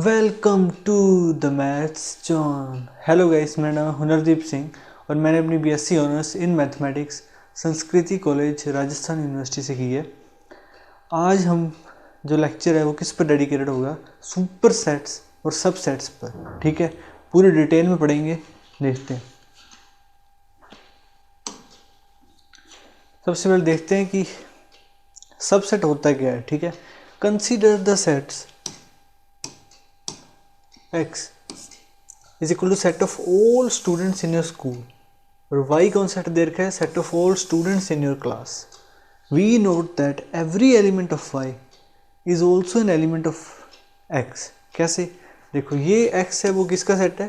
Welcome to the maths zone. Hello guys, मेरा नाम है हुनरदीप सिंह और मैंने अपनी BSc honours in mathematics Sanskriti college Rajasthan university से की है। आज हम जो लेक्चर है वो किस पर डेडिकेटेड होगा? सुपर सेट्स और सब सेट्स पर। ठीक है, पूरी डिटेल में पढ़ेंगे, देखते हैं। सबसे पहले देखते हैं कि सबसेट होता क्या है। ठीक है, consider the sets x is equal to set of all students in your school. और y कौन सेट दे रखा है? Set of all students in your class. We note that every element of y is also an element of x। कैसे? देखो, ये x है वो किसका सेट है?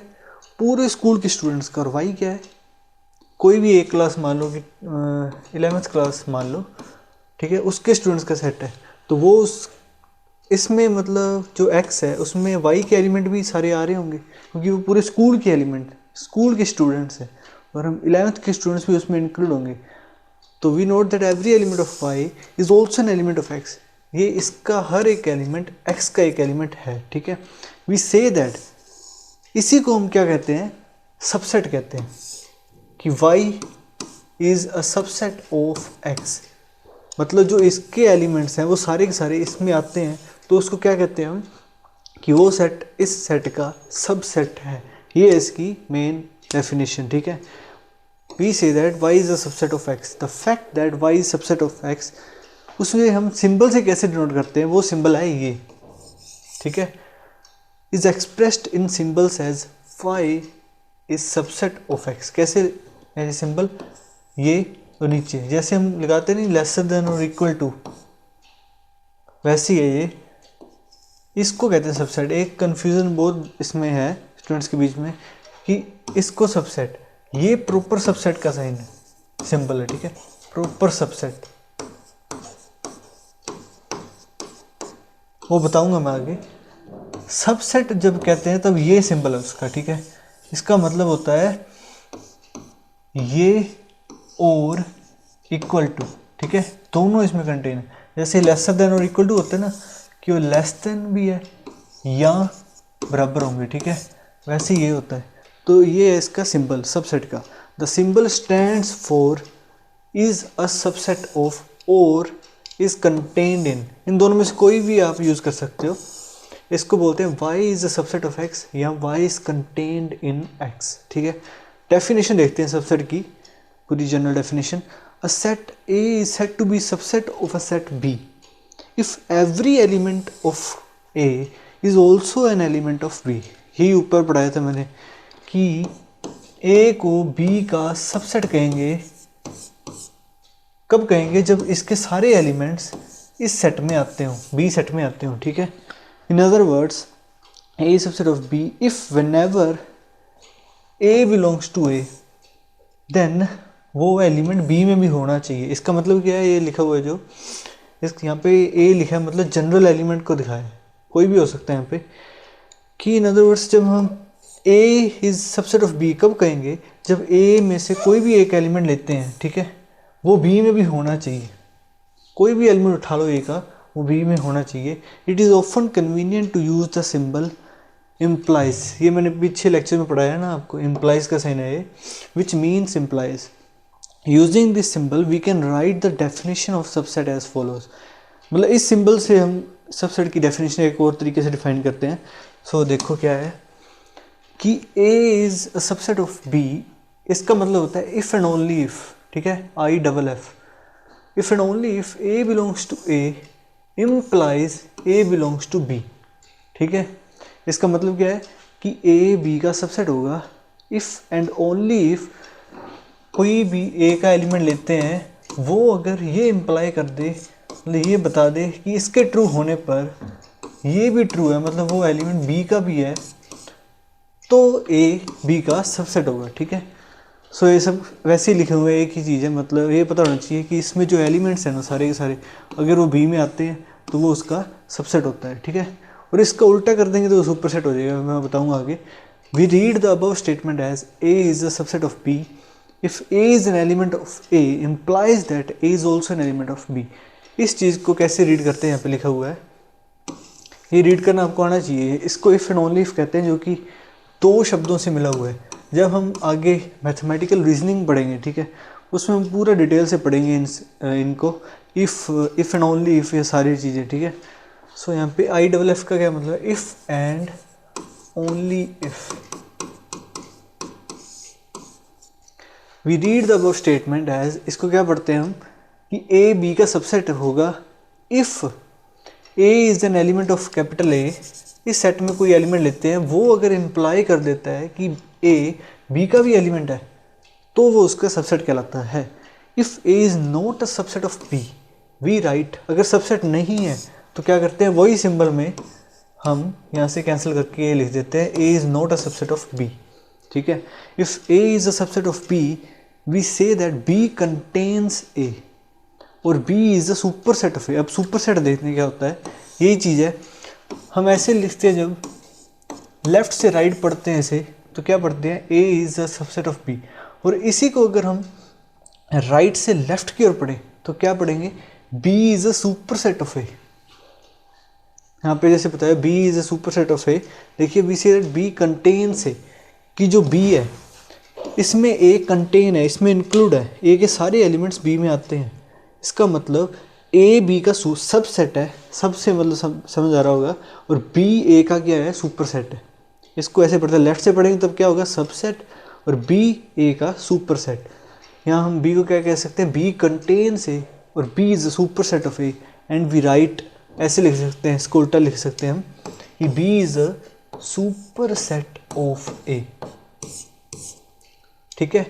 पूरे स्कूल के स्टूडेंट्स का। और y क्या है? कोई भी एक क्लास मान लो कि 11th क्लास मान लो, ठीक है, उसके स्टूडेंट्स का सेट है। तो वो उस इसमें मतलब जो x है उसमें y के एलिमेंट भी सारे आ रहे होंगे, क्योंकि वो पूरे स्कूल के एलिमेंट, स्कूल के स्टूडेंट्स हैं, और हम 11th के स्टूडेंट्स भी उसमें इंक्लूड होंगे। तो we note that every element of y is also an element of x। ये इसका हर एक एलिमेंट x का एक एलिमेंट है। ठीक है, वी से दैट, इसी को हम क्या कहते हैं? सबसेट कहते हैं, कि y is a subset of x। मतलब जो इसके एलिमेंट्स हैं वो सारे के सारे इसमें आते हैं, तो उसको क्या कहते हैं हम? कि वो सेट इस सेट का सबसेट है। ये है इसकी मेन डेफिनेशन। ठीक है, we say that y is a subset of x। The fact that y is subset of x, उसमें हम सिंबल से कैसे डिनोट करते हैं? वो सिंबल है ये। ठीक है, is expressed in symbols as y is subset of x। कैसे ऐसे सिंबल? ये और नीचे जैसे हम लगाते नहीं, लेसर देन और इक्वल टू, वैसी है ये। इसको कहते हैं सबसेट। एक कंफ्यूजन बहुत इसमें है स्टूडेंट्स के बीच में कि इसको सबसेट, ये प्रॉपर सबसेट का साइन है, सिंबल है। ठीक है, प्रॉपर सबसेट वो बताऊंगा मैं आगे। सबसेट जब कहते हैं तब ये सिंबल है उसका। ठीक है, इसका मतलब होता है ये और इक्वल टू। ठीक है, दोनों इसमें कंटेन है। जैसे लेसर देन और इक्वल टू होते हैं ना, कि वो लेस देन भी है या बराबर होंगे। ठीक है, वैसे ये होता है। तो ये है इसका सिंबल सबसेट का। The symbol stands for is a subset of और इज कंटेन्ड इन दोनों में से कोई भी आप यूज कर सकते हो। इसको बोलते हैं y is a subset of x या y is contained in x। ठीक है, डेफिनेशन देखते हैं सबसेट की, पूरी general definition. A set A is said to be subset of a set B if every element of A is also an element of B। यही ऊपर पढ़ाया था मैंने कि A को B का सबसेट कहेंगे। कब कहेंगे? जब इसके सारे एलिमेंट्स इस सेट में आते हों, B सेट में आते हों। ठीक है, in other words A is subset of B if whenever A belongs to A then वो एलिमेंट बी में भी होना चाहिए। इसका मतलब क्या है? ये लिखा हुआ है जो इस यहाँ पे ए लिखा है, मतलब जनरल एलिमेंट को दिखाया है, कोई भी हो सकता है यहाँ पे। कि इन अदर वर्ड्स जब हम ए इज सबसेट ऑफ बी कब कहेंगे? जब ए में से कोई भी एक एलिमेंट लेते हैं, ठीक है, वो बी में भी होना चाहिए। कोई भी एलिमेंट उठा लो ए का, वो बी में होना चाहिए। It is often convenient to use the symbol implies. ये मैंने पीछे लेक्चर में पढ़ाया ना आपको, इम्प्लाइज का साइन है ये, which means implies. Using this symbol we can write the definition of subset as follows। मतलब इस सिंबल से हम सबसेट की डेफिनेशन एक और तरीके से डिफाइन करते हैं। सो देखो क्या है कि A is a subset of B। इसका मतलब होता है इफ एंड ओनली इफ। ठीक है, IFF, if and only if A belongs to A implies A belongs to B। ठीक है, इसका मतलब क्या है कि A B का सबसेट होगा इफ एंड ओनली इफ कोई भी ए का एलिमेंट लेते हैं, वो अगर ये इम्प्लाई कर दे, मतलब ये बता दे कि इसके ट्रू होने पर ये भी ट्रू है, मतलब वो एलिमेंट बी का भी है, तो ए बी का सबसेट होगा। ठीक है, सो ये सब वैसे ही लिखे हुए एक ही चीज़ है। मतलब ये पता होना चाहिए कि इसमें जो एलिमेंट्स हैं ना सारे के सारे, अगर वो बी में आते हैं तो वो उसका सबसेट होता है। ठीक है, और इसका उल्टा कर देंगे तो वो सुपरसेट हो जाएगा, मैं बताऊँगा आगे। We read the above statement as A is a subset of B if A is an element of A implies that A is also an element of B। इस चीज़ को कैसे रीड करते हैं? यहाँ पे लिखा हुआ है, ये रीड करना आपको आना चाहिए। इसको इफ़ एंड ओनली इफ़ कहते हैं, जो कि दो शब्दों से मिला हुआ है। जब हम आगे मैथमेटिकल रीजनिंग पढ़ेंगे, ठीक है, उसमें हम पूरा डिटेल से पढ़ेंगे इनको, इफ़ एंड ओनली इफ़, ये सारी चीज़ें, ठीक है। सो यहाँ पे IFF का क्या मतलब है, if and only if. We read the above statement as, इसको क्या पढ़ते हैं हम कि ए बी का सबसेट होगा if A is an element of capital A. इस सेट में कोई एलिमेंट लेते हैं, वो अगर इम्प्लाई कर देता है कि ए बी का भी एलिमेंट है, तो वो उसका सबसेट कहलाता है। If A is not a subset of B, we write, अगर सबसेट नहीं है तो क्या करते हैं, वही सिंबल में हम यहाँ से कैंसिल करके ए लिख देते हैं, A is not a subset of B, ठीक है। If A is a subset of B, we say that B contains A, और B is the super set of A. अब सुपर सेट देखने क्या होता है, यही चीज़ है। हम ऐसे लिखते हैं, जब लेफ्ट से राइट पढ़ते हैं इसे, तो क्या पढ़ते हैं, A is the subset of B। और इसी को अगर हम राइट से लेफ्ट की ओर पढ़ें तो क्या पढ़ेंगे, B is the super set of A. यहाँ पे जैसे बताया B is the super set of A, देखिए we say that B contains ए, कि जो B है इसमें A कंटेन है, इसमें इंक्लूड है, A के सारे एलिमेंट्स B में आते हैं। इसका मतलब ए बी का सबसेट है, सबसे मतलब समझ आ रहा होगा, और बी ए का क्या है, सुपर सेट है। इसको ऐसे पढ़ते हैं, लेफ्ट से पढ़ेंगे तब क्या होगा, सबसेट, और बी ए का सुपर सेट। यहाँ हम बी को क्या कह सकते हैं, बी कंटेन्स ए, और B is the super set of A, and we write, ऐसे लिख सकते हैं, इसको उल्टा लिख सकते हैं हम कि B is a super set of A, ठीक है।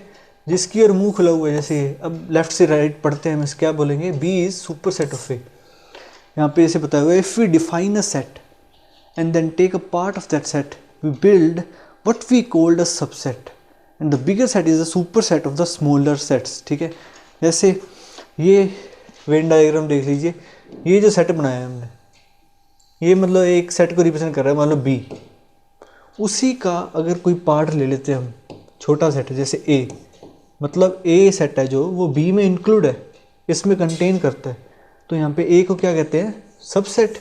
जिसकी और मुंह खुला हुआ है, जैसे अब लेफ्ट से राइट पढ़ते हैं, हम इस क्या बोलेंगे, B is super set of A. यहाँ पे जैसे बताया हुआ है, if we define a set and then take a part of that set, we build what we called a subset, and the bigger set is the super set of the smaller sets, ठीक है। जैसे ये Venn diagram देख लीजिए, ये जो set बनाया है हमने, ये मतलब एक सेट को रिप्रेजेंट कर रहा है, मान लो बी, उसी का अगर कोई पार्ट ले लेते हैं हम, छोटा सेट है जैसे ए, मतलब ए सेट है जो वो बी में इंक्लूड है, इसमें कंटेन करता है, तो यहाँ पे ए को क्या कहते हैं, सबसेट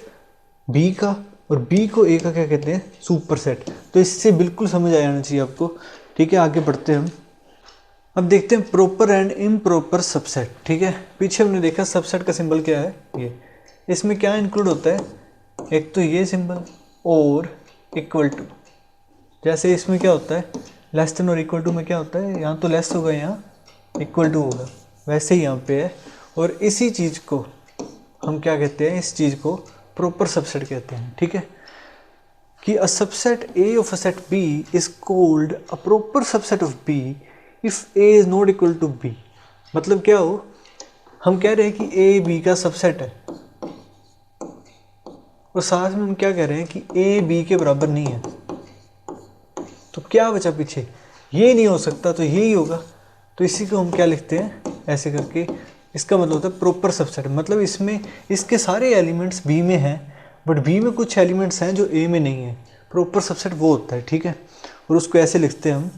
बी का, और बी को ए का क्या कहते हैं, सुपर सेट। तो इससे बिल्कुल समझ आ जाना चाहिए आपको, ठीक है। आगे बढ़ते हैं हम, अब देखते हैं प्रॉपर एंड इम्प्रॉपर सबसेट, ठीक है। पीछे हमने देखा सबसेट का सिंबल क्या है, ये, इसमें क्या इंक्लूड होता है, एक तो ये सिंबल और इक्वल टू। जैसे इसमें क्या होता है, लेस देन और इक्वल टू में क्या होता है, यहाँ तो लेस होगा, यहाँ इक्वल टू होगा, वैसे ही यहाँ पे है। और इसी चीज़ को हम क्या कहते हैं, इस चीज़ को प्रॉपर सबसेट कहते हैं, ठीक है। कि a subset A of a set B is called a proper subset of B if A is not equal to B. मतलब क्या हो, हम कह रहे हैं कि ए बी का सबसेट है, और साथ में हम क्या कह रहे हैं कि ए बी के बराबर नहीं है, तो क्या बचा पीछे, ये नहीं हो सकता तो यही होगा, तो इसी को हम क्या लिखते हैं, ऐसे करके। इसका मतलब होता है प्रॉपर सबसेट, मतलब इसमें इसके सारे एलिमेंट्स बी में हैं, बट बी में कुछ एलिमेंट्स हैं जो ए में नहीं है, प्रॉपर सबसेट वो होता है, ठीक है। और उसको ऐसे लिखते हैं हम,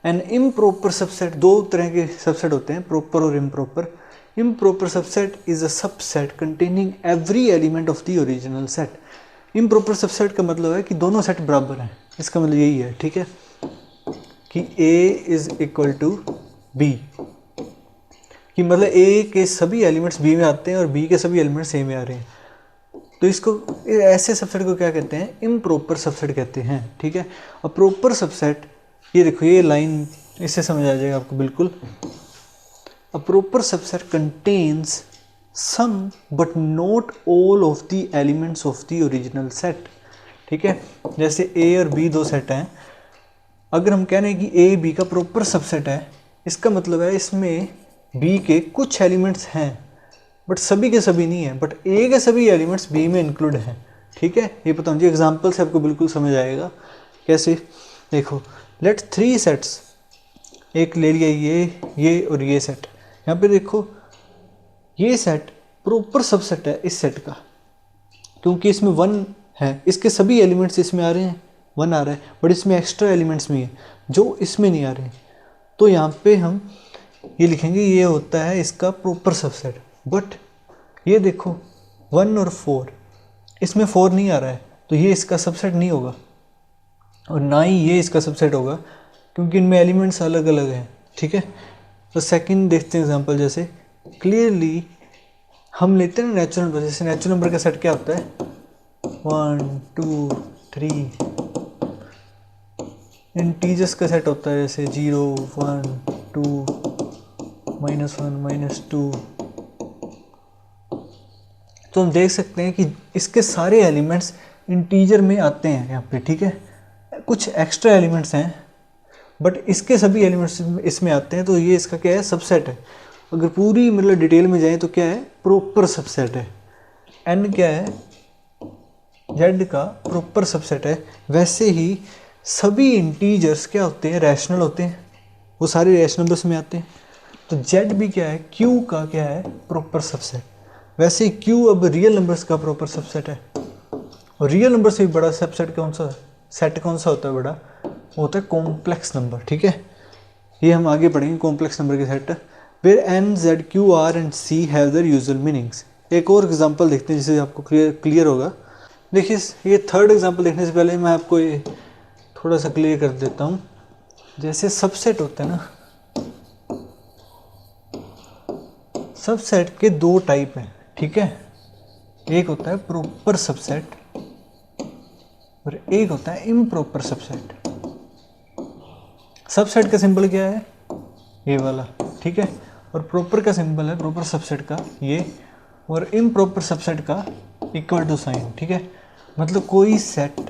एन इम्प्रॉपर सबसेट, दो तरह के सबसेट होते हैं, प्रॉपर और improper. Improper subset is a subset containing every element of the original set. Improper subset का मतलब है कि दोनों सेट बराबर हैं, इसका मतलब यही है, ठीक है, कि A is equal to B, कि मतलब A के सभी एलिमेंट्स B में आते हैं और B के सभी एलिमेंट्स A में आ रहे हैं। तो इसको, ऐसे सबसेट को क्या कहते हैं, इम्प्रॉपर सबसेट कहते हैं, ठीक है। अब प्रॉपर सबसेट, ये देखो ये लाइन, इससे समझ आ जाएगा आपको बिल्कुल। A proper subset contains some but not all of the elements of the original set, ठीक है। जैसे A और B दो सेट हैं, अगर हम कह रहे हैं कि ए बी का प्रॉपर सबसेट है, इसका मतलब है इसमें बी के कुछ एलिमेंट्स हैं बट सभी के सभी नहीं है, बट ए के सभी एलिमेंट्स बी में इंक्लूड हैं, ठीक है। ये पता मुझे एग्जांपल से आपको बिल्कुल समझ आएगा कैसे। देखो, लेट 3 सेट्स, एक ले लिया ये और ये सेट। यहाँ पे देखो ये सेट प्रॉपर सबसेट है इस सेट का, क्योंकि इसमें 1 है, इसके सभी एलिमेंट्स इसमें आ रहे हैं, 1 आ रहा है, बट इसमें एक्स्ट्रा एलिमेंट्स भी हैं जो इसमें नहीं आ रहे हैं। तो यहाँ पे हम ये लिखेंगे, ये होता है इसका प्रॉपर सबसेट। बट ये देखो 1 और 4, इसमें 4 नहीं आ रहा है, तो ये इसका सबसेट नहीं होगा और ना ही ये इसका सबसेट होगा, क्योंकि इनमें एलिमेंट्स अलग अलग हैं, ठीक है। तो सेकंड देखते हैं एग्जांपल, जैसे क्लियरली हम लेते हैं नेचुरल नंबर। जैसे नेचुरल नंबर का सेट क्या होता है, 1 2 3। इंटीजर्स का सेट होता है जैसे 0 1 2 -1 -2। तो हम देख सकते हैं कि इसके सारे एलिमेंट्स इंटीजर में आते हैं यहाँ पे, ठीक है। कुछ एक्स्ट्रा एलिमेंट्स हैं बट इसके सभी एलिमेंट्स इसमें आते हैं, तो ये इसका क्या है, सबसेट है। अगर पूरी मतलब डिटेल में जाए तो क्या है, प्रॉपर सबसेट है। n क्या है, z का प्रॉपर सबसेट है। वैसे ही सभी इंटीजर्स क्या होते हैं, रैशनल होते हैं, वो सारे रैशनल नंबर्स में आते हैं। तो z भी क्या है, q का क्या है, प्रॉपर सबसेट। वैसे ही q अब रियल नंबर्स का प्रॉपर सबसेट है। और रियल नंबर से भी बड़ा सबसेट कौन सा, सेट कौन सा होता है बड़ा, वो होता है कॉम्प्लेक्स नंबर, ठीक है। ये हम आगे पढ़ेंगे कॉम्प्लेक्स नंबर के सेट। Where n z q r and c have their usual meanings. एक और एग्जांपल देखते हैं जिससे आपको क्लियर होगा। देखिए ये थर्ड एग्जांपल देखने से पहले मैं आपको ये थोड़ा सा क्लियर कर देता हूँ। जैसे सबसेट होता है ना, सबसेट के दो टाइप हैं, ठीक है। एक होता है प्रॉपर सबसेट और एक होता है इम्प्रॉपर सबसेट। सबसेट का सिंबल क्या है, ये वाला, ठीक है। और प्रॉपर का सिंबल है, प्रॉपर सबसेट का ये, और इम्प्रॉपर सबसेट का इक्वल टू साइन, ठीक है। मतलब कोई सेट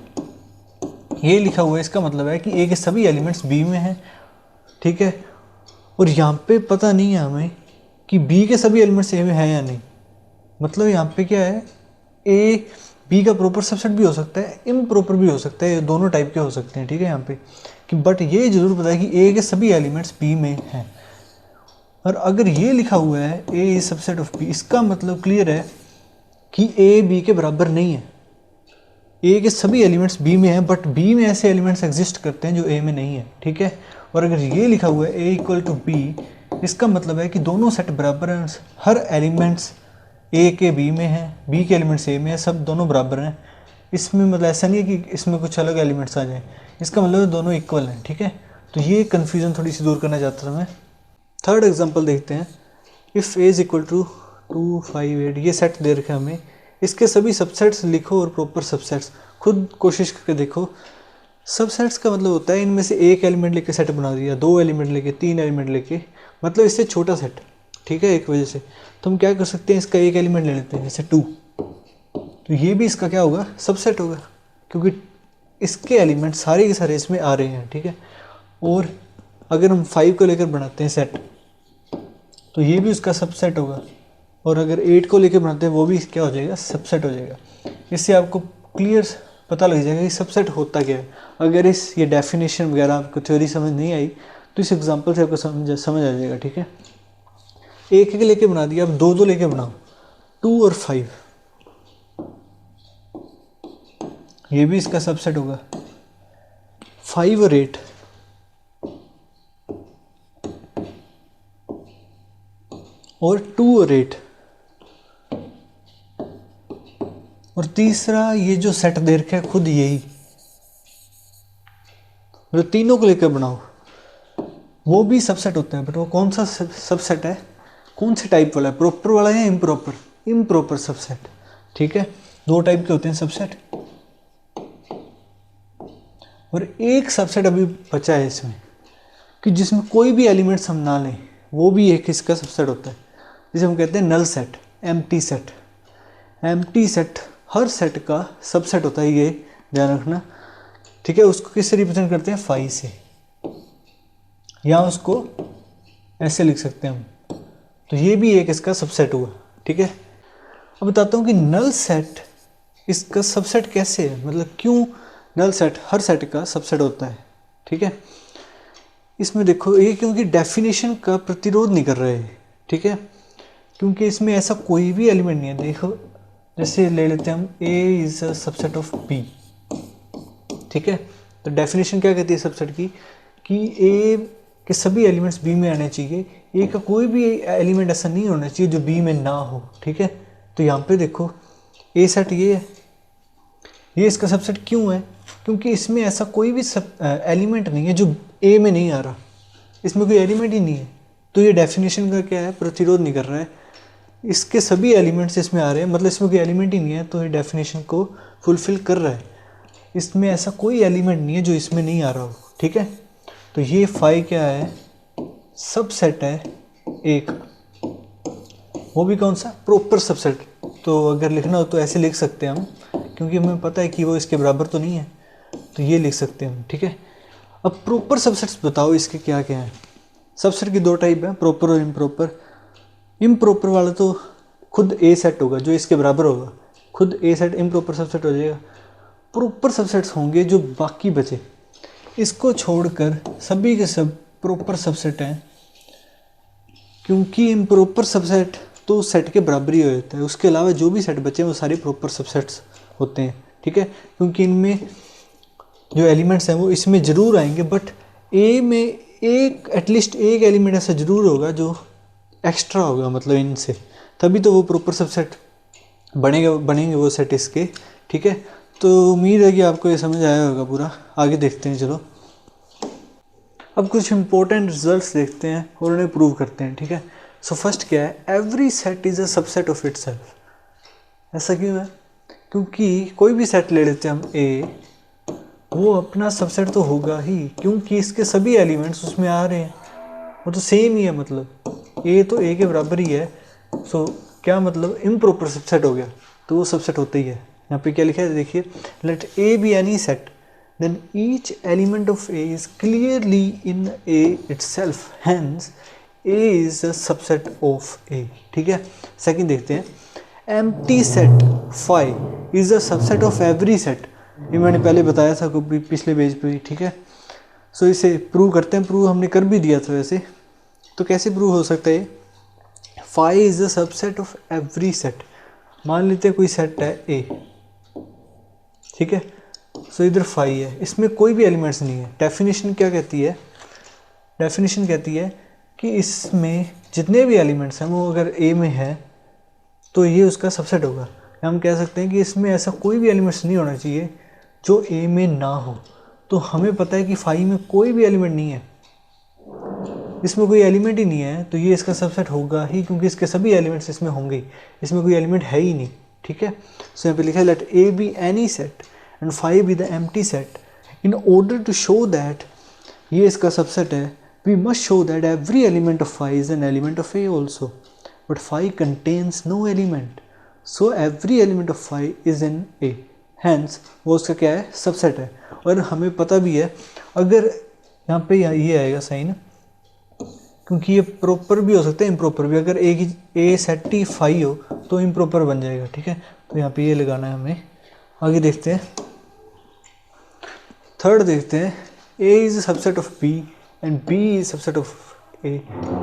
ये लिखा हुआ है, इसका मतलब है कि ए के सभी एलिमेंट्स बी में हैं, ठीक है। और यहाँ पे पता नहीं है हमें कि बी के सभी एलिमेंट्स ए में हैं या नहीं। मतलब यहाँ पे क्या है, ए बी का प्रॉपर सबसेट भी हो सकता है, इम्प्रॉपर भी हो सकता है, दोनों टाइप के हो सकते हैं, ठीक है यहाँ पे कि। बट ये जरूर पता है कि ए के सभी एलिमेंट्स बी में हैं। और अगर ये लिखा हुआ है ए इज सबसेट ऑफ बी, इसका मतलब क्लियर है कि ए बी के बराबर नहीं है। ए के सभी एलिमेंट्स बी में हैं, बट बी में ऐसे एलिमेंट्स एग्जिस्ट करते हैं जो ए में नहीं है, ठीक है। और अगर ये लिखा हुआ है ए इक्वल टू बी, इसका मतलब है कि दोनों सेट बराबर हैं। हर एलिमेंट्स ए के बी में है, बी के एलिमेंट्स ए में है, सब दोनों बराबर हैं। इसमें मतलब ऐसा नहीं है कि इसमें कुछ अलग एलिमेंट्स आ जाएं, इसका मतलब दोनों इक्वल हैं, ठीक है। तो ये कन्फ्यूज़न थोड़ी सी दूर करना चाहता था मैं। थर्ड एग्जांपल देखते हैं। If A is equal to 2 5 8, ये सेट दे रखे हमें, इसके सभी सबसेट्स लिखो और प्रॉपर सबसेट्स खुद कोशिश करके देखो। सबसेट्स का मतलब होता है इनमें से एक एलिमेंट लेके सेट बना दिया, दो एलिमेंट लेके, तीन एलिमेंट लेके, मतलब इससे छोटा सेट, ठीक है। एक वजह से तो हम क्या कर सकते हैं, इसका एक एलिमेंट ले लेते हैं जैसे 2, तो ये भी इसका क्या होगा, सबसेट होगा, क्योंकि इसके एलिमेंट सारे के सारे इसमें आ रहे हैं, ठीक है। और अगर हम 5 को लेकर बनाते हैं सेट, तो ये भी उसका सबसेट होगा। और अगर 8 को लेकर बनाते हैं वो भी क्या हो जाएगा, सबसेट हो जाएगा। इससे आपको क्लियर पता लग जाएगा कि सबसेट होता क्या है। अगर ये डेफिनेशन वगैरह आपको थ्योरी समझ नहीं आई तो इस एग्जांपल से आपको समझ आ जाएगा, ठीक है। एक एक लेके बना दिया, अब दो दो लेके बनाओ, 2 और 5, ये भी इसका सबसेट होगा। 5 और 8, और 2 और 8, और तीसरा ये जो सेट दे रखा है खुद यही, जो तीनों को लेकर बनाओ वो भी सबसेट होता है। बट वो कौन सा सबसेट है, कौन से टाइप वाला है, प्रॉपर वाला या इम्प्रॉपर, इम्प्रॉपर सबसेट, ठीक है। दो टाइप के होते हैं सबसेट। और एक सबसेट अभी बचा है इसमें कि जिसमें कोई भी एलिमेंट्स हम ना लें, वो भी एक इसका सबसेट होता है, जिसे हम कहते हैं null set, empty set. Empty set हर सेट का सबसेट होता है, ये ध्यान रखना, ठीक है। उसको किससे रिप्रेजेंट करते हैं, 5 से, या उसको ऐसे लिख सकते हैं हम। तो ये भी एक इसका सबसेट हुआ, ठीक है। अब बताता हूँ कि नल सेट इसका सबसेट कैसे है, मतलब क्यों नल सेट हर सेट का सबसेट होता है, ठीक है। इसमें देखो ये क्योंकि डेफिनेशन का प्रतिरोध नहीं कर रहे हैं, ठीक है, क्योंकि इसमें ऐसा कोई भी एलिमेंट नहीं है। देखो जैसे ले लेते हैं हम A is a subset of B, ठीक है। तो डेफिनेशन क्या कहती है सबसेट की, कि A के सभी एलिमेंट्स B में आने चाहिए, A का कोई भी एलिमेंट ऐसा नहीं होना चाहिए जो B में ना हो, ठीक है। तो यहाँ पे देखो A सेट ये है, ये इसका सबसेट क्यों है? क्योंकि इसमें ऐसा कोई भी एलिमेंट नहीं है जो ए में नहीं आ रहा, इसमें कोई एलिमेंट ही नहीं है। तो ये डेफिनेशन का क्या है, प्रतिरोध नहीं कर रहा है। इसके सभी एलिमेंट्स इसमें आ रहे हैं, मतलब इसमें कोई एलिमेंट ही नहीं है, तो ये डेफिनेशन को फुलफिल कर रहा है। इसमें ऐसा कोई एलिमेंट नहीं है जो इसमें नहीं आ रहा हो, ठीक है। तो ये फाई क्या है, सबसेट है एक, वो भी कौन सा, प्रॉपर सबसेट। तो अगर लिखना हो तो ऐसे लिख सकते हैं हम, क्योंकि हमें पता है कि वो इसके बराबर तो नहीं है, तो ये लिख सकते हैं हम, ठीक है। अब प्रॉपर सबसेट्स बताओ इसके क्या क्या हैं। सबसेट की दो टाइप है, प्रॉपर और इम्प्रॉपर। इम्प्रॉपर वाला तो खुद ए सेट होगा जो इसके बराबर होगा, खुद ए सेट इम्प्रॉपर सबसेट हो जाएगा। प्रॉपर सबसेट्स होंगे जो बाकी बचे, इसको छोड़कर सभी के सब प्रॉपर सबसेट हैं, क्योंकि इम्प्रॉपर सबसेट तो सेट के बराबर ही होता है। उसके अलावा जो भी सेट बचे हैं वो सारे प्रॉपर सबसेट्स होते हैं, ठीक है। क्योंकि इनमें जो एलिमेंट्स हैं वो इसमें ज़रूर आएंगे, बट ए में एक एटलीस्ट एक एलिमेंट ऐसा ज़रूर होगा जो एक्स्ट्रा होगा, मतलब इनसे, तभी तो वो प्रॉपर सबसेट बनेंगे वो सेट इसके, ठीक है। तो उम्मीद है कि आपको ये समझ आया होगा पूरा। आगे देखते हैं, चलो अब कुछ इंपॉर्टेंट रिजल्ट्स देखते हैं और उन्हें प्रूव करते हैं, ठीक है। सो फर्स्ट क्या है, every set is a subset of itself. ऐसा क्यों है? क्योंकि कोई भी सेट ले लेते हैं हम ए, वो अपना सबसेट तो होगा ही, क्योंकि इसके सभी एलिमेंट्स उसमें आ रहे हैं, वो तो सेम ही है, मतलब ए तो ए के बराबर ही है। सो क्या मतलब, इम्प्रॉपर सबसेट हो गया, तो वो सबसेट होता ही है। यहाँ पे क्या लिखा है देखिए, let A B any set then each element of A is clearly in A itself, hence A is a subset of A, ठीक है। सेकंड देखते हैं, empty set phi is a subset of every set. ये मैंने पहले बताया था पिछले पेज पे, ठीक है। सो इसे प्रूव करते हैं, प्रूव हमने कर भी दिया था वैसे। तो कैसे प्रूव हो सकता है? Phi is a subset of every set. मान लेते हैं कोई सेट है ए, ठीक है। सो इधर फाई है, इसमें कोई भी एलिमेंट्स नहीं है। डेफिनेशन क्या कहती है? डेफिनेशन कहती है कि इसमें जितने भी एलिमेंट्स हैं वो अगर ए में है तो ये उसका सबसेट होगा। हम कह सकते हैं कि इसमें ऐसा कोई भी एलिमेंट्स नहीं होना चाहिए जो ए में ना हो। तो हमें पता है कि फाई में कोई भी एलिमेंट नहीं है, इसमें कोई एलिमेंट ही नहीं है, तो ये इसका सबसेट होगा ही, क्योंकि इसके सभी एलिमेंट्स इसमें होंगे ही, इसमें कोई एलिमेंट है ही नहीं, ठीक है। सो यहाँ पे लिखा है let A B any set and phi be the empty set. In order to show that ये इसका सबसेट है, we must show that every element of phi is an element of A also, but phi contains no element, so every element of phi is in A, hence वो उसका क्या है, subset है। और हमें पता भी है, अगर यहाँ पे ये आएगा साइन, क्योंकि ये प्रॉपर भी हो सकता है इम्प्रॉपर भी, अगर ए सेट ही फाई हो तो इम्प्रॉपर बन जाएगा, ठीक है। तो यहाँ पे ये लगाना है हमें। आगे देखते हैं, थर्ड देखते हैं, A is subset of B and B is subset of A.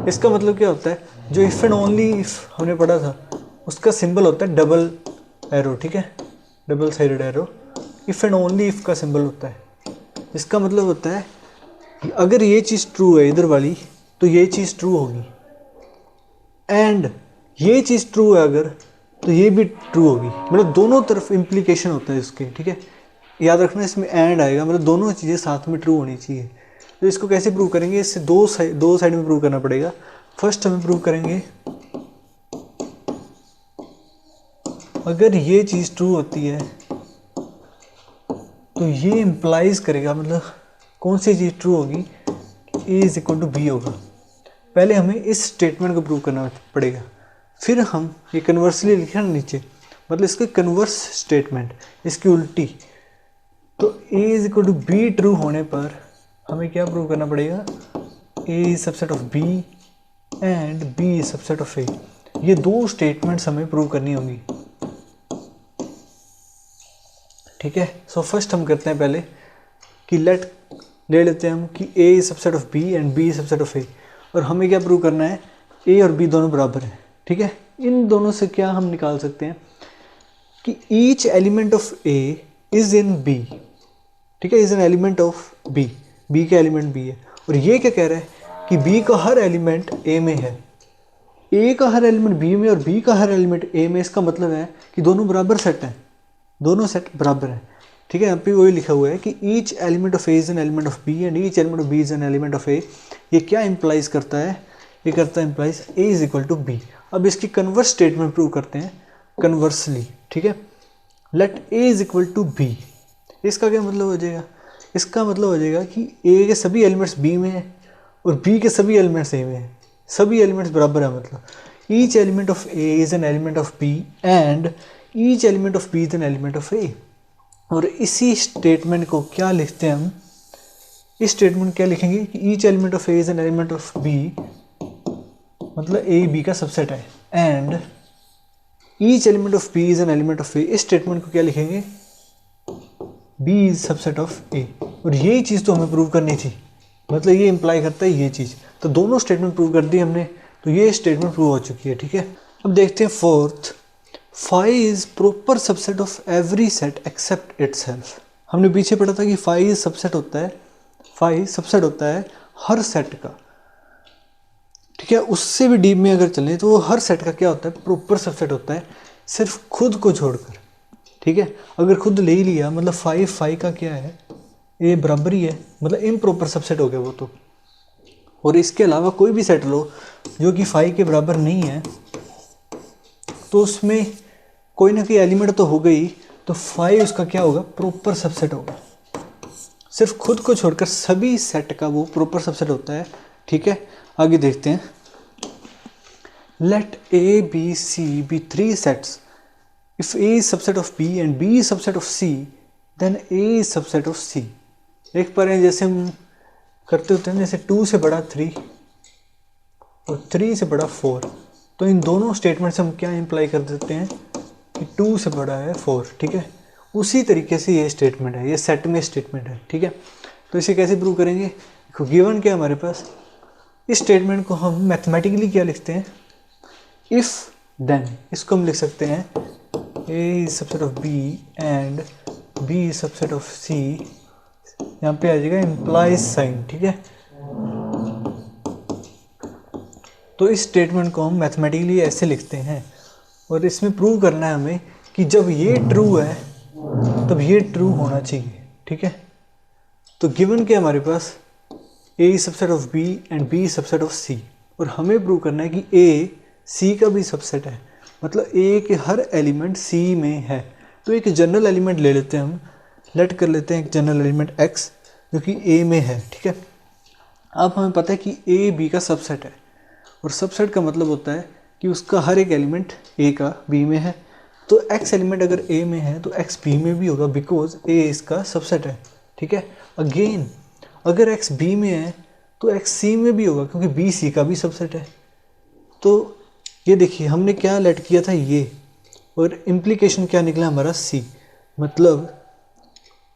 इसका मतलब क्या होता है? जो इफ एंड ओनली इफ हमने पढ़ा था उसका सिंबल होता है डबल एरो, ठीक है, double sided arrow. If and only if का सिंबल होता है, इसका मतलब होता है कि अगर ये चीज़ ट्रू है इधर वाली तो ये चीज़ ट्रू होगी, एंड ये चीज़ ट्रू है अगर तो ये भी ट्रू होगी, मतलब दोनों तरफ इम्प्लीकेशन होता है इसके, ठीक है। याद रखना इसमें एंड आएगा, मतलब दोनों चीज़ें साथ में ट्रू होनी चाहिए। तो इसको कैसे प्रूव करेंगे? इससे दो साइड में प्रूव करना पड़ेगा। फर्स्ट हम प्रूव करेंगे अगर ये चीज़ ट्रू होती है तो ये इम्प्लाइज करेगा, मतलब कौन सी चीज़ ट्रू होगी, ए इज इक्वल टू बी होगा। पहले हमें इस स्टेटमेंट को प्रूव करना पड़ेगा, फिर हम ये कन्वर्सली लिखे ना नीचे, मतलब इसके कन्वर्स स्टेटमेंट, इसकी उल्टी। तो A is equal to B true होने पर हमें क्या प्रूव करना पड़ेगा? A is subset of B and B is subset of A. ये दो स्टेटमेंट्स हमें प्रूव करनी होंगी, ठीक है। सो फर्स्ट हम करते हैं पहले कि ले लेते हैं हम कि A is subset of B and B is subset of A, और हमें क्या प्रूव करना है? ए और बी दोनों बराबर हैं, ठीक है। इन दोनों से क्या हम निकाल सकते हैं कि each element of A is in B, ठीक है, is an element of B, B का एलिमेंट बी है। और ये क्या कह रहा है कि बी का हर एलिमेंट ए में है, ए का हर एलिमेंट बी में और बी का हर एलिमेंट ए में। इसका मतलब है कि दोनों बराबर सेट हैं, दोनों सेट बराबर हैं। ठीक है, यहाँ पे वही लिखा हुआ है कि each element of A is an element of B and each element of B is an element of A. ये क्या इंप्लाइज करता है, ये करता है implies A is equal to B. अब इसकी कन्वर्स स्टेटमेंट प्रूव करते हैं कन्वर्सली, ठीक है। Let A is equal to B, इसका क्या मतलब हो जाएगा, इसका मतलब हो जाएगा कि ए के सभी एलिमेंट्स बी में हैं और बी के सभी एलिमेंट्स ए में हैं, सभी एलिमेंट्स बराबर है। मतलब each element of A is an element of B and each element of B is an element of A. और इसी स्टेटमेंट को क्या लिखते हैं हम, इस स्टेटमेंट क्या लिखेंगे कि each element of A is an element of B, मतलब ए बी का सबसेट है, and each element of B is an element of A. इस स्टेटमेंट को क्या लिखेंगे, B is subset of A. और यही चीज़ तो हमें प्रूव करनी थी, मतलब ये इंप्लाई करता है ये चीज़। तो दोनों स्टेटमेंट प्रूव कर दी हमने, तो ये स्टेटमेंट प्रूव हो चुकी है, ठीक है। अब देखते हैं fourth, phi is proper subset of every set except itself. हमने पीछे पढ़ा था कि फाई सबसेट होता है, फाई सबसेट होता है हर सेट का, ठीक है। उससे भी डीप में अगर चलें तो वो हर सेट का क्या होता है, प्रॉपर सबसेट होता है, सिर्फ खुद को छोड़कर, ठीक है। अगर खुद ले ही लिया मतलब फाई का क्या है, ए बराबर ही है, मतलब इम्प्रॉपर सबसेट हो गया वो तो। और इसके अलावा कोई भी सेट लो जो कि फाई के बराबर नहीं है, तो उसमें कोई ना कोई एलिमेंट तो हो गई, तो फाई उसका क्या होगा, प्रॉपर सबसेट होगा। सिर्फ खुद को छोड़कर सभी सेट का वो प्रॉपर सबसेट होता है, ठीक है। आगे देखते हैं, let A B C be 3 sets, if A is subset of B and B is subset of C then A is subset of C. देख पा रहे हैं जैसे हम करते होते हैं, जैसे 2 से बड़ा 3 और 3 से बड़ा 4, तो इन दोनों स्टेटमेंट से हम क्या इंप्लाई कर देते हैं कि 2 से बड़ा है 4, ठीक है। उसी तरीके से ये स्टेटमेंट है, ये सेट में स्टेटमेंट है, ठीक है। तो इसे कैसे प्रूव करेंगे, देखो गिवन क्या हमारे पास, इस स्टेटमेंट को हम मैथमेटिकली क्या लिखते हैं, इफ़ देन। इसको हम लिख सकते हैं A is subset of B and B is subset of C, यहाँ पे आ जाएगा इम्प्लाइज साइन, ठीक है। तो इस स्टेटमेंट को हम मैथमेटिकली ऐसे लिखते हैं, और इसमें प्रूव करना है हमें कि जब ये ट्रू है तब ये ट्रू होना चाहिए, ठीक है। तो गिवन के हमारे पास A is subset of B and B is subset of C, और हमें प्रूव करना है कि ए सी का भी सबसेट है, मतलब ए के हर एलिमेंट सी में है। तो एक जनरल एलिमेंट ले लेते हैं हम, लेट कर लेते हैं एक जनरल एलिमेंट x जो कि ए में है, ठीक है। अब हमें पता है कि ए बी का सबसेट है, और सबसेट का मतलब होता है कि उसका हर एक एलिमेंट ए का बी में है। तो x एलिमेंट अगर ए में है तो x बी में भी होगा, बिकॉज ए इसका सबसेट है, ठीक है। अगेन अगर x बी में है तो x सी में भी होगा, क्योंकि बी सी का भी सबसेट है। तो ये देखिए हमने क्या लेट किया था ये, और इम्प्लीकेशन क्या निकला हमारा सी, मतलब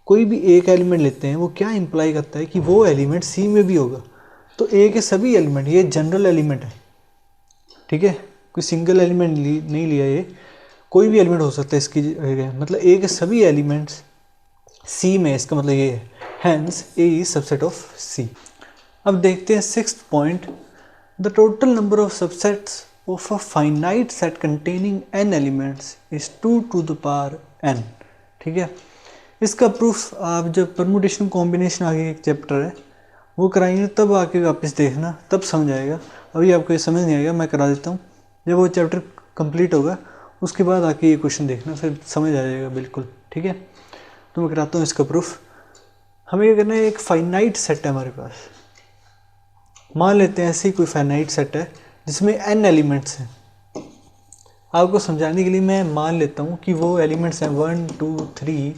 कोई भी एक एलिमेंट लेते हैं वो क्या इंप्लाई करता है कि वो एलिमेंट सी में भी होगा। तो ए के सभी एलिमेंट, ये जनरल एलिमेंट है, ठीक है, कोई सिंगल एलिमेंट नहीं लिया, ये कोई भी एलिमेंट हो सकता है इसकी जगह, मतलब ए के सभी एलिमेंट्स सी में, इसका मतलब ये है, hence A is subset of C. अब देखते हैं 6th point, the total number of subsets of a finite set containing n elements is 2 to the power n, ठीक है। इसका प्रूफ आप जब परमुटेशन कॉम्बिनेशन आगे एक चैप्टर है वो कराएंगे तब आके वापस देखना, तब समझ आएगा। अभी आपको ये समझ नहीं आएगा, मैं करा देता हूँ। जब वो चैप्टर कंप्लीट होगा उसके बाद आके ये क्वेश्चन देखना, फिर समझ आ जाएगा बिल्कुल, ठीक है। तो मैं कराता हूँ इसका प्रूफ। हमें क्या करना है, एक फाइनाइट सेट है हमारे पास, मान लेते हैं ऐसे ही कोई फाइनाइट सेट है जिसमें n एलिमेंट्स हैं। आपको समझाने के लिए मैं मान लेता हूँ कि वो एलिमेंट्स हैं 1 2 3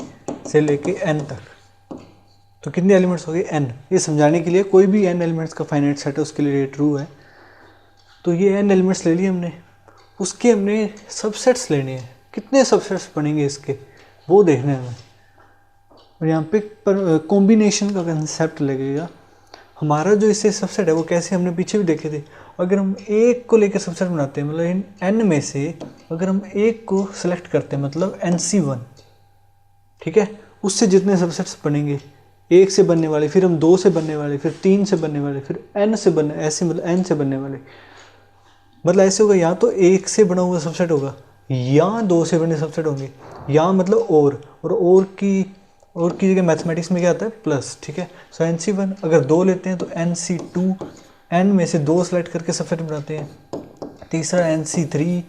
से लेके n तक। तो कितने एलिमेंट्स हो गए, n। ये समझाने के लिए कोई भी n एलिमेंट्स का फाइनाइट सेट है उसके लिए ट्रू है। तो ये n एलिमेंट्स ले लिए हमने, उसके हमने सबसेट्स लेने हैं। कितने सबसेट्स बनेंगे इसके वो देखना है हमें। और यहाँ पे कॉम्बिनेशन का कंसेप्ट लगेगा। हमारा जो इससे सबसेट है वो कैसे हमने पीछे भी देखे थे, अगर हम एक को लेकर सबसेट बनाते हैं, मतलब इन n में से अगर हम एक को सिलेक्ट करते हैं मतलब NC1, ठीक है, उससे जितने सबसेट्स बनेंगे, एक से बनने वाले, फिर हम 2 से बनने वाले, फिर 3 से बनने वाले, फिर n से बनने, ऐसे मतलब n से बनने वाले, मतलब ऐसे होगा, या तो एक से बना हुआ सबसेट होगा या 2 से बने सबसेट होंगे, या मतलब और की और की जगह मैथमेटिक्स में क्या आता है प्लस, ठीक है। सो NC1 अगर 2 लेते हैं तो NC2 n में से 2 सेलेक्ट करके सबसेट बनाते हैं, तीसरा NC3,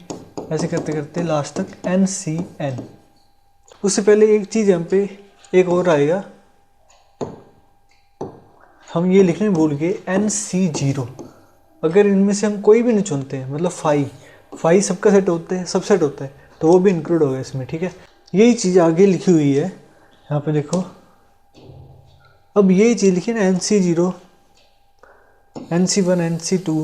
ऐसे करते करते लास्ट तक NCN। उससे पहले एक चीज़ यहाँ पे एक और आएगा, हम ये लिखने भूल गए NC0। अगर इनमें से हम कोई भी नहीं चुनते हैं, मतलब फाई सबका सेट होता है, सबसेट होता है, तो वो भी इंक्लूड होगा इसमें, ठीक है। यही चीज़ आगे लिखी हुई है यहाँ पे देखो। अब ये चीज़ लिखी ना NC0, NC1, NC2,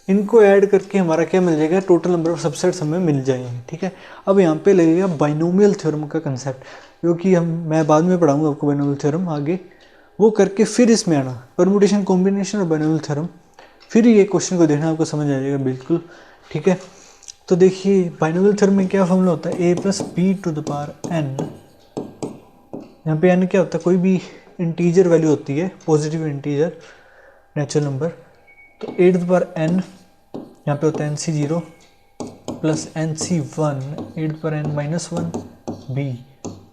इनको ऐड करके हमारा क्या मिल जाएगा, टोटल नंबर ऑफ सबसेट्स हमें मिल जाएंगे, ठीक है। अब यहाँ पे लगेगा बाइनोमियल थ्योरम का कंसेप्ट, जो कि मैं बाद में पढ़ाऊंगा आपको बाइनोमियल थ्योरम आगे, वो करके फिर इसमें आना परमुटेशन, कॉम्बिनेशन और बाइनोमियल थ्योरम, फिर ये क्वेश्चन को देखना, आपको समझ आ जाएगा बिल्कुल, ठीक है। तो देखिए बाइनोमियल थ्योरम में क्या फॉर्मूला होता है, a + b⁴n। यहाँ पे n क्या होता है, कोई भी इंटीजर वैल्यू होती है, पॉजिटिव इंटीजर नेचुरल नंबर, तो a⁴n यहाँ पे होता है NC0 plus NC1 a⁻n-1 b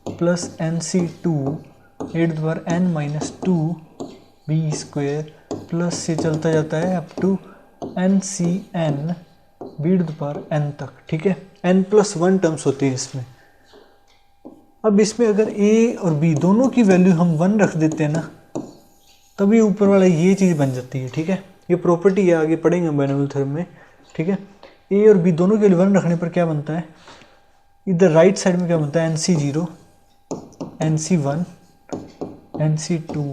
plus NC2 a⁻n-2 b² plus ये चलता जाता है अप टू NCN b⁴n तक, ठीक है। n+1 टर्म्स होती है इसमें। अब इसमें अगर a और b दोनों की वैल्यू हम 1 रख देते हैं ना, तभी ऊपर वाला ये चीज़ बन जाती है, ठीक है। ये प्रॉपर्टी है, आगे पढ़ेंगे बाइनोमियल थ्योरम में, ठीक है। a और b दोनों के लिए 1 रखने पर क्या बनता है, इधर राइट साइड में क्या बनता है NC0, NC1, NC2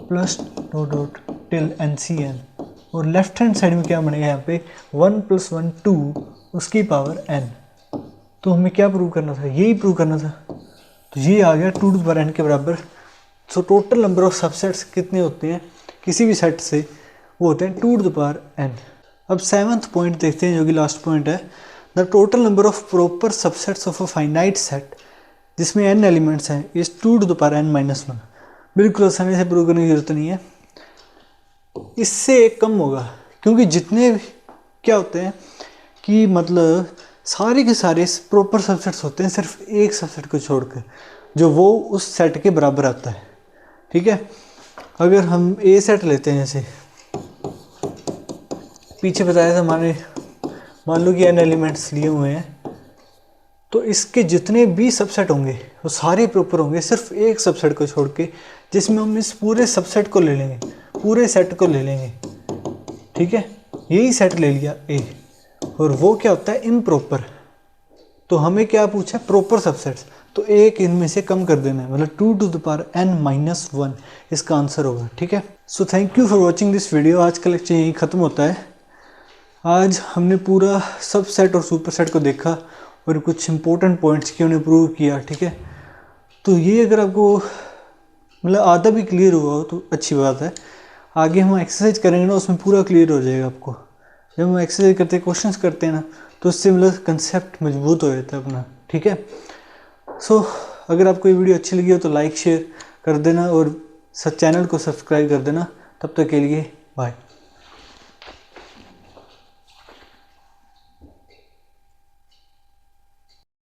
plus dot till NCN, और लेफ्ट हैंड साइड में क्या बनेगा यहाँ पे 1 + 1 2 उसकी पावर n। तो हमें क्या प्रूव करना था, यही प्रूव करना था, तो ये आ गया 2n के बराबर। So total number of subsets कितने होते हैं किसी भी सेट से, वो होते हैं 2n। अब 7th पॉइंट देखते हैं, जो कि लास्ट पॉइंट है, the total number of proper subsets of a finite set जिसमें n एलिमेंट्स हैं इज 2n-1। बिल्कुल आसानी से प्रूव करने की जरूरत नहीं है, इससे एक कम होगा, क्योंकि जितने क्या होते हैं कि मतलब सारे के सारे प्रॉपर सबसेट्स होते हैं, सिर्फ एक सबसेट को छोड़कर, जो वो उस सेट के बराबर आता है, ठीक है। अगर हम ए सेट लेते हैं, जैसे पीछे बताया था, मान लो कि n एलिमेंट्स लिए हुए हैं, तो इसके जितने भी सबसेट होंगे वो सारे प्रॉपर होंगे, सिर्फ एक सबसेट को छोड़ के, जिसमें हम इस पूरे सबसेट को ले लेंगे, पूरे सेट को ले लेंगे, ठीक है। यही सेट ले लिया ए, और वो क्या होता है इम्प्रॉपर। तो हमें क्या पूछा, प्रॉपर सबसेट्स, तो एक इनमें से कम कर देना है, मतलब 2n-1 इसका आंसर होगा, ठीक है। So thank you for watching this video. आज का लेक्चर यही ख़त्म होता है। आज हमने पूरा सबसेट और सुपरसेट को देखा और कुछ इंपॉर्टेंट पॉइंट्स की उन्हें प्रूव किया, ठीक है। तो ये अगर आपको मतलब आधा भी क्लियर हुआ हो तो अच्छी बात है। आगे हम एक्सरसाइज करेंगे ना, उसमें पूरा क्लियर हो जाएगा आपको। जब हम एक्सरसाइज करते हैं, क्वेश्चंस करते हैं ना, तो उससे मतलब कंसेप्ट मजबूत हो जाता है अपना, ठीक है। सो अगर आपको ये वीडियो अच्छी लगी हो तो लाइक शेयर कर देना और चैनल को सब्सक्राइब कर देना। तब तक के लिए बाय।